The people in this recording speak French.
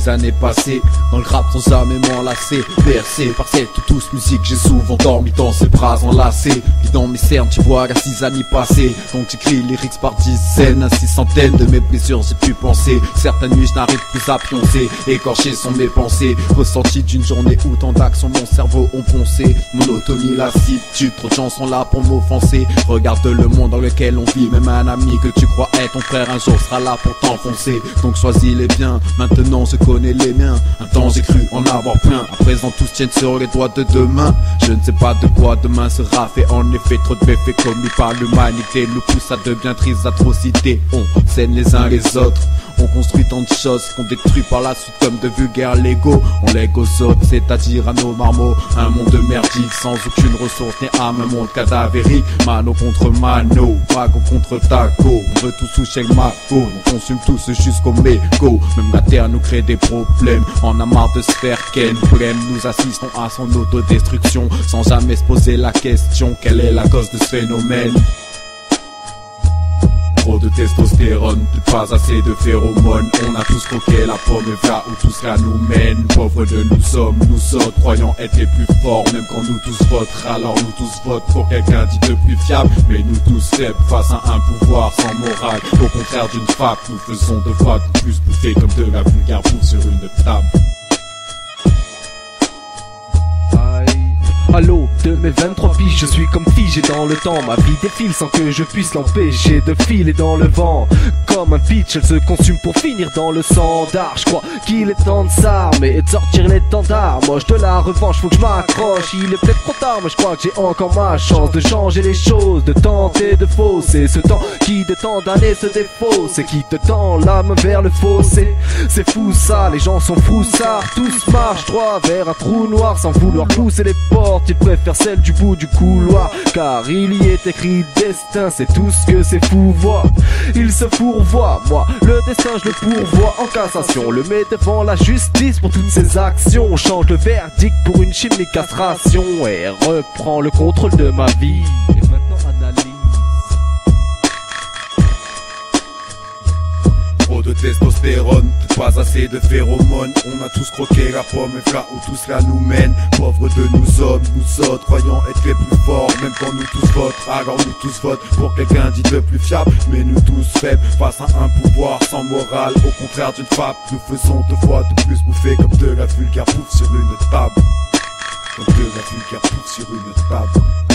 les années passées. Dans le rap sans jamais m'enlacer, bercé par cette douce musique, j'ai souvent dormi dans ses bras enlacés. Puis dans mes cernes tu vois la 6 années passées. Donc j'écris lyrics par dizaines, ainsi centaines de mes blessures j'ai pu penser. Certaines nuits je n'arrive plus à pioncer, écorchées sont mes pensées, ressenties d'une journée où tant d'actions mon cerveau ont poncé. Monotonie, lassitude, trop de gens sont là pour m'offenser. Regarde le monde dans lequel on vit, même un ami que tu crois être ton frère un jour sera là pour t'enfoncer. Donc choisis les biens, maintenant je connais les miens. Un temps j'ai cru en avoir plein, à présent tous tiennent sur les doigts de demain. Je ne sais pas de quoi demain sera fait, en effet trop de méfaits commis par l'humanité nous pousse à de bien tristes atrocités. On scène les uns les autres, on construit tant de choses qu'on détruit par la suite comme de vulgaires Lego. On lègue aux autres, c'est-à-dire à nos marmots, un monde merdique sans aucune ressource ni âme, un monde cadavérique. Mano contre mano, wagon contre taco, on veut tous toucher le maco, on consume tous jusqu'au mégot. Même la terre nous crée des problèmes, on a marre de se faire ken blême. Nous assistons à son autodestruction sans jamais se poser la question, quelle est la cause de ce phénomène? Trop de testostérone, pas assez de phéromones. On a tous croqué la pomme et voilà où tout cela nous mène. Pauvres de nous sommes, nous autres, croyant être les plus forts. Même quand nous tous votent, alors nous tous votent pour quelqu'un dit de plus fiable. Mais nous tous faibles face à un pouvoir sans morale. Au contraire d'une frappe, nous faisons deux fois de plus bouffer comme de la vulgaire bouffe sur une table. À l'aube de mes 23 piges, je suis comme figé dans le temps. Ma vie défile sans que je puisse l'empêcher de filer dans le vent. Comme un pitch, elle se consume pour finir dans le sandar. Je crois qu'il est temps de s'armer et de sortir l'étendard. Moche de la revanche, faut que je m'accroche. Il est peut-être trop tard, mais je crois que j'ai encore ma chance de changer les choses, de tenter de fausser ce temps qui de tant d'années se défausse et qui te tend l'âme vers le fossé. C'est fou ça, les gens sont froussards. Tous marchent droit vers un trou noir sans vouloir pousser les portes. Ils préfèrent celle du bout du couloir, car il y est écrit destin, c'est tout ce que ces fous voient. Ils se fourvoient, moi le destin je le pourvois en cassation. Le mets devant la justice pour toutes ses actions. On change le verdict pour une chimique castration et reprend le contrôle de ma vie. Et maintenant analyse. Trop de testostérone, pas assez de phéromones. On a tous croqué la pomme et voilà où tout cela nous mène. Pauvres de nous hommes, nous autres, croyant être les plus forts. Même quand nous tous votent, alors nous tous votent pour quelqu'un dit de plus fiable. Mais nous tous faibles face à un pouvoir sans morale. Au contraire d'une frappe, nous faisons deux fois de plus bouffer comme de la vulgaire bouffe sur une table. Comme de la vulgaire bouffe sur une table.